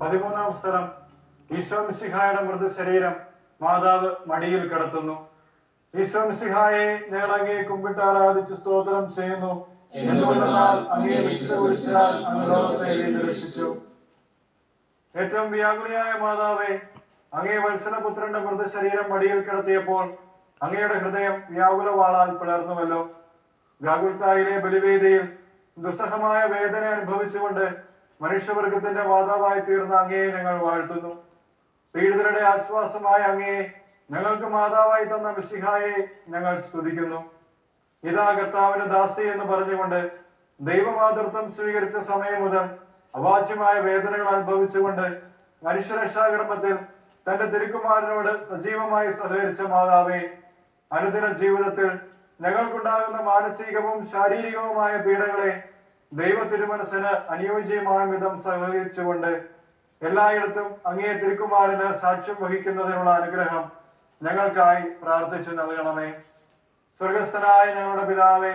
പതിമൂന്നാം സ്ഥലം. ഈശോ മിശിഹായുടെ മൃതശരീരം മാതാവ് മടിയിൽ കിടത്തുന്നു. ഈശോ മിശിഹായെ ഞങ്ങൾ അങ്ങേ കുമ്പിട്ട് ആരാധിച്ച് സ്തോത്രം ചെയ്യുന്നു. എന്തുകൊണ്ടെന്നാൽ അങ്ങേ വിശുദ്ധ കുരിശിനാൽ അങ്ങ് ലോകത്തെ വീണ്ടുരക്ഷിച്ചു. ഏറ്റവും വ്യാകുലയായ മാതാവേ, അങ്ങേ വത്സലപുത്രന്റെ മൃതശരീരം മടിയിൽ കിടത്തിയപ്പോൾ അങ്ങയുടെ ഹൃദയം വ്യാകുലവാളാൽ പിളർന്നുവല്ലോ. വ്യാകുൽത്തായിലെ ബലിവേദിയിൽ ദുസ്സഹമായ വേദന അനുഭവിച്ചുകൊണ്ട് മനുഷ്യവർഗത്തിന്റെ മാതാവായി തീർന്ന അങ്ങയെ ഞങ്ങൾ വാഴ്ത്തുന്നു. പീഡിതരുടെ ആശ്വാസമായ അങ്ങയെ ഞങ്ങൾക്ക് മാതാവായി തന്ന മിശിഹായെ ഞങ്ങൾ സ്തുതിക്കുന്നു. ഇതാ കർത്താവിന് ദാസി എന്ന് പറഞ്ഞുകൊണ്ട് ദൈവമാതൃത്വം സ്വീകരിച്ച സമയം മുതൽ അവാച്യമായ വേദനകൾ അനുഭവിച്ചുകൊണ്ട് മനുഷ്യരക്ഷാകർമ്മത്തിൽ തന്റെ തിരുക്കുമാരനോട് സജീവമായി സഹകരിച്ച മാതാവേ, അനുദിന ജീവിതത്തിൽ ഞങ്ങൾക്കുണ്ടാകുന്ന മാനസികവും ശാരീരികവുമായ പീഡകളെ ദൈവ തിരുമനസ്സിന് അനുയോജ്യമായ വിധം സഹകരിച്ചുകൊണ്ട് എല്ലായിടത്തും അങ്ങേ തിരുക്കുമാരന് സാക്ഷ്യം വഹിക്കുന്നതിനുള്ള അനുഗ്രഹം ഞങ്ങൾക്കായി പ്രാർത്ഥിച്ചു നൽകണമേ. സ്വർഗസ്ഥനായ ഞങ്ങളുടെ പിതാവേ,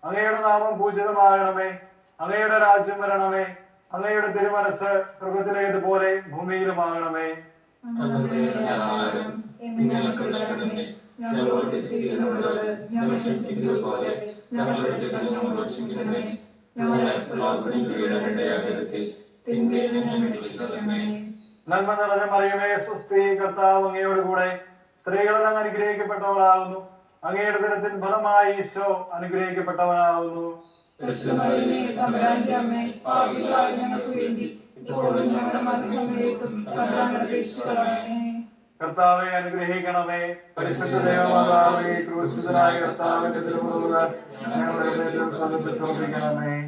അങ്ങയുടെ നാമം പൂജിതമാകണമേ. അങ്ങയുടെ രാജ്യം വരണമേ. അങ്ങയുടെ തിരുമനസ് സ്വർഗത്തിലേതുപോലെ ഭൂമിയിലുമാകണമേ. നന്മ നിറഞ്ഞ മറിയമേ, സ്വസ്തി, കർത്താവ് അങ്ങയോട് കൂടെ സ്ത്രീകളെല്ലാം അനുഗ്രഹിക്കപ്പെട്ടവളാകുന്നു. അങ്ങയുടെ ദിനത്തിൻ ഫലമായി ഈശോ അനുഗ്രഹിക്കപ്പെട്ടവനാകുന്നു. കർത്താവെ അനുഗ്രഹിക്കണമേ. പരിശുദ്ധ ദേവമാതാവേ, ക്രൂശിതനായ കർത്താവിന്റെ തിരുമുറുകൾ ഞങ്ങളുടെ ഹൃദയത്തിൽ പ്രദർശിപ്പിക്കണമേ.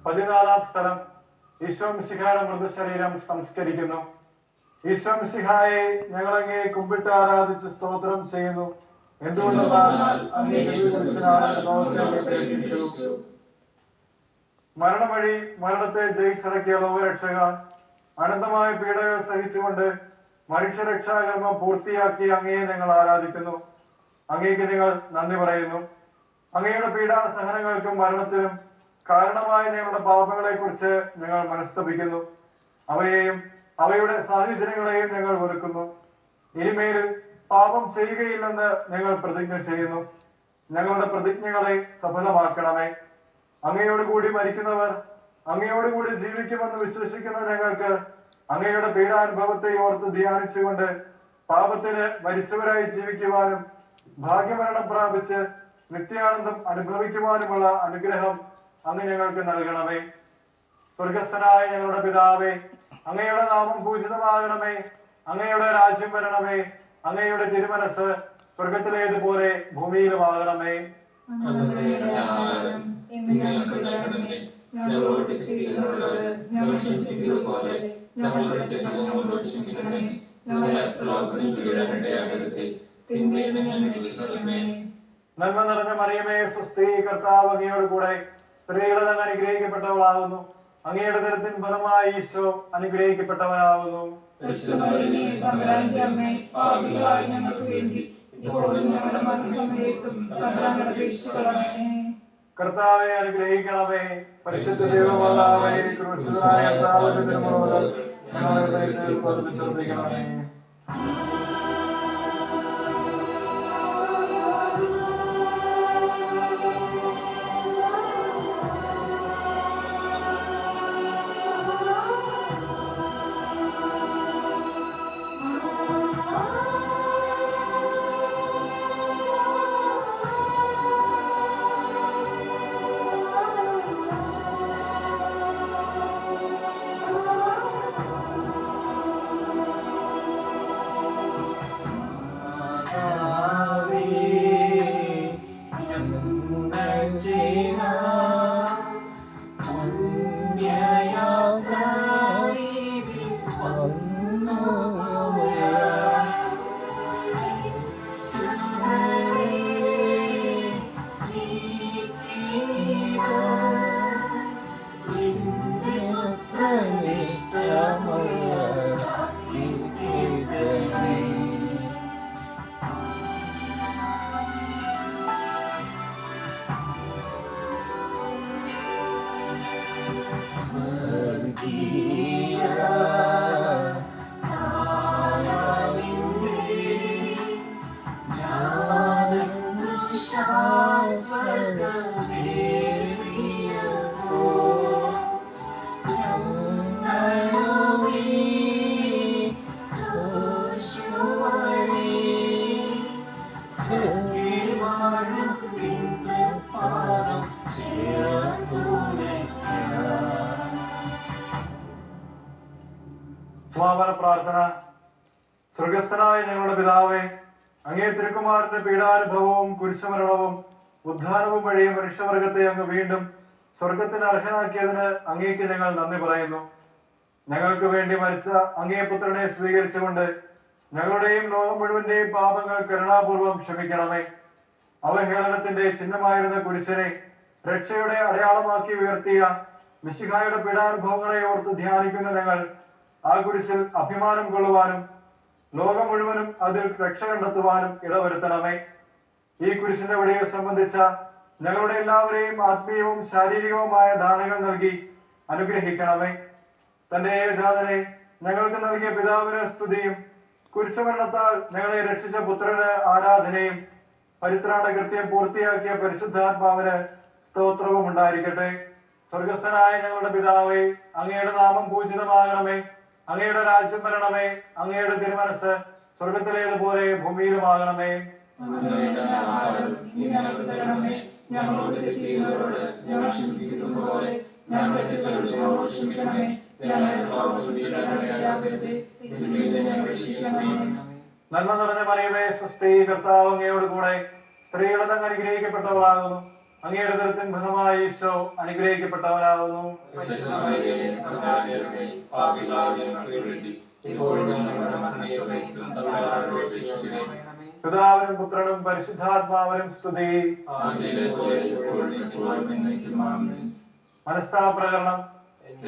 പതിനാലാം സ്ഥലം. ഈശോ മിശിഹായുടെ മൃതശരീരം സംസ്കരിക്കുന്നു. ഈശോ മിശിഹായെ ഞങ്ങൾ അങ്ങേ കുമ്പിട്ട് ആരാധിച്ച് സ്തോത്രം ചെയ്യുന്നു. എന്തുകൊണ്ടെന്നാൽ മരണം വഴി മരണത്തെ ജയിച്ചടക്കിയ ലോകരക്ഷക, അനന്തമായ പീഡകൾ സഹിച്ചുകൊണ്ട് മനുഷ്യരക്ഷാകർമ്മം പൂർത്തിയാക്കി അങ്ങയെ ഞങ്ങൾ ആരാധിക്കുന്നു. അങ്ങേക്ക് ഞങ്ങൾ നന്ദി പറയുന്നു. അങ്ങയുടെ പീഡാസഹനങ്ങൾക്കും മരണത്തിനും കാരണമായ ഞങ്ങളുടെ പാപങ്ങളെ കുറിച്ച് ഞങ്ങൾ മനസ്തപിക്കുന്നു. അവയെയും അവയുടെ സാഹചര്യങ്ങളെയും ഞങ്ങൾ വെറുക്കുന്നു. ഇനിമേലിൽ പാപം ചെയ്യുകയില്ലെന്ന് ഞങ്ങൾ പ്രതിജ്ഞ ചെയ്യുന്നു. ഞങ്ങളുടെ പ്രതിജ്ഞകളെ സഫലമാക്കണമേ. അങ്ങയോടുകൂടി മരിക്കുന്നവർ അങ്ങയോടുകൂടി ജീവിക്കുമെന്ന് വിശ്വസിക്കുന്ന ഞങ്ങൾക്ക് അങ്ങയുടെ പീഡാനുഭവത്തെ ഓർത്ത് ധ്യാനിച്ചുകൊണ്ട് പാപത്തിന് മരിച്ചവരായി ജീവിക്കുവാനും ഭാഗ്യമരണം പ്രാപിച്ച് നിത്യാനന്ദം അനുഭവിക്കുവാനുമുള്ള അനുഗ്രഹം അങ്ങ് ഞങ്ങൾക്ക് നൽകണമേ. സ്വർഗസ്ഥനായ ഞങ്ങളുടെ പിതാവേ, അങ്ങയുടെ നാമം പൂജിതമാകണമേ. അങ്ങയുടെ രാജ്യം വരണമേ. അങ്ങയുടെ തിരുമനസ് സ്വർഗത്തിലേതുപോലെ ഭൂമിയിലുമാകണമേ. നന്മ നിറഞ്ഞ മറിയമേ, സ്വസ്തി, കർത്താവ് അങ്ങയോട് കൂടെ സ്ത്രീകളെ തന്നെ അനുഗ്രഹിക്കപ്പെട്ടവളാകുന്നു. അങ്ങയുടെ ദരത്തിൻ ഫലമായി ഈശോ അനുഗ്രഹിക്കപ്പെട്ടവനാകുന്നു. കർത്താവെ അനുഗ്രഹിക്കണമേ. പരിശുദ്ധ ദൈവമാതാവേ, ക്രൂശിതനായ കർത്താവിന്റെ തിരുമുഖം ഞങ്ങളുടെ ഹൃദയത്തിൽ പതിപ്പിച്ചുറപ്പിക്കണമേ. സമാപന പ്രാർത്ഥന. സ്വർഗസ്ഥനായ ഞങ്ങളുടെ പിതാവേ, അങ്ങേ തിരുക്കുമാരന്റെ പീഡാനുഭവവും കുരിശുമരണവും ഉദ്ധാനവും വഴി മനുഷ്യവർഗത്തെ അങ്ങ് വീണ്ടും സ്വർഗത്തിന് അർഹനാക്കിയതിന് അങ്ങേക്ക് ഞങ്ങൾ നന്ദി പറയുന്നു. ഞങ്ങൾക്ക് വേണ്ടി മരിച്ച അങ്ങേ പുത്രനെ സ്വീകരിച്ചുകൊണ്ട് ഞങ്ങളുടെയും ലോകം മുഴുവന്റെയും പാപങ്ങൾ കരുണാപൂർവം ക്ഷമിക്കണമേ. അവഹേളനത്തിന്റെ ചിഹ്നമായിരുന്ന കുരിശനെ രക്ഷയുടെ അടയാളമാക്കി ഉയർത്തിയ മിശിഹായുടെ പീഡാനുഭവങ്ങളെ ഓർത്ത് ധ്യാനിക്കുന്ന ഞങ്ങൾ ആ കുരിശിൽ അഭിമാനം കൊള്ളുവാനും ലോകം മുഴുവനും അതിൽ രക്ഷ കണ്ടെത്തുവാനും ഇടവരുത്തണമേ. ഈ കുരിശിന്റെ വഴിയെ സംബന്ധിച്ച ഞങ്ങളുടെ എല്ലാവരെയും ആത്മീയവും ശാരീരികവുമായ ദാനങ്ങൾ നൽകി അനുഗ്രഹിക്കണമേ. തന്റെ ഏകജാതനെ ഞങ്ങൾക്ക് നൽകിയ പിതാവിന് സ്തുതിയും കുരിശുമരണത്താൽ ഞങ്ങളെ രക്ഷിച്ച പുത്രന് ആരാധനയും പരിത്രാണ കൃത്യം പൂർത്തിയാക്കിയ പരിശുദ്ധാത്മാവിന് സ്തോത്രവും ഉണ്ടായിരിക്കട്ടെ. സ്വർഗസ്ഥനായ ഞങ്ങളുടെ പിതാവേ, അങ്ങയുടെ നാമം പൂജിതമാകണമേ. അങ്ങയുടെ രാജ്യം വരണമേ. അങ്ങയുടെ തിരുമനസ് സ്വർഗത്തിലേതുപോലെ ഭൂമിയിലുമാകണമേ. നന്മ നിറഞ്ഞ മറിയമേ, സ്വസ്തി, കർത്താവ് അങ്ങയോട് കൂടെ സ്ത്രീകളെ തന്നെ അനുഗ്രഹിക്കപ്പെട്ടവളാകുന്നു. അങ്ങയുടെ ദരത്തിൻ ഫലമായി ഈശോ അനുഗ്രഹിക്കപ്പെട്ടവനാകുന്നു. പിതാവിനും പുത്രനും പരിശുദ്ധാത്മാവിനും സ്തുതി. മനസ്താപ്രകരണം.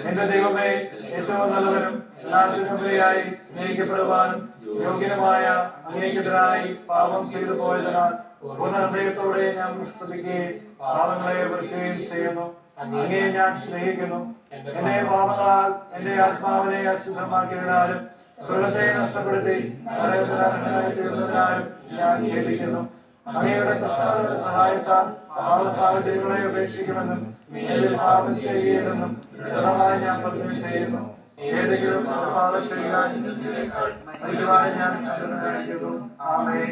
എന്റെ ദൈവമേ, ഏറ്റവും നല്ലവനും എല്ലാത്തിനുപരിയായി സ്നേഹിക്കപ്പെടുവാനും യോഗ്യനുമായ അങ്ങേക്കെതിരായി പാപം ചെയ്തു പോയതിനാൽ പൂർണ്ണ ഹൃദയത്തോടെ ഞാൻ സ്തുതിക്കുകയും പാപങ്ങളെ വെറുക്കുകയും ചെയ്യുന്നു. അങ്ങേ ഞാൻ സ്നേഹിക്കുന്നു. എന്നെ പാപങ്ങളാൽ എന്റെ ആത്മാവിനെ അശുദ്ധമാക്കിയതിനാലും സ്വർഗത്തെ നഷ്ടപ്പെടുത്തി തീർന്നതിനാലും ഞാൻ ഖേദിക്കുന്നു. അങ്ങയുടെ സഹായത്താൽ സാഹചര്യങ്ങളെ ഉപേക്ഷിക്കുമെന്നും പാപം ചെയ്യുകയെന്നും ദൃഢമായി ഞാൻ പ്രതിജ്ഞ ചെയ്യുന്നു. ഏതെങ്കിലും പാപം ചെയ്യാൻ മരിക്കുവാൻ ഞാൻ ശരണമായിരിക്കുന്നു. ആമേൻ.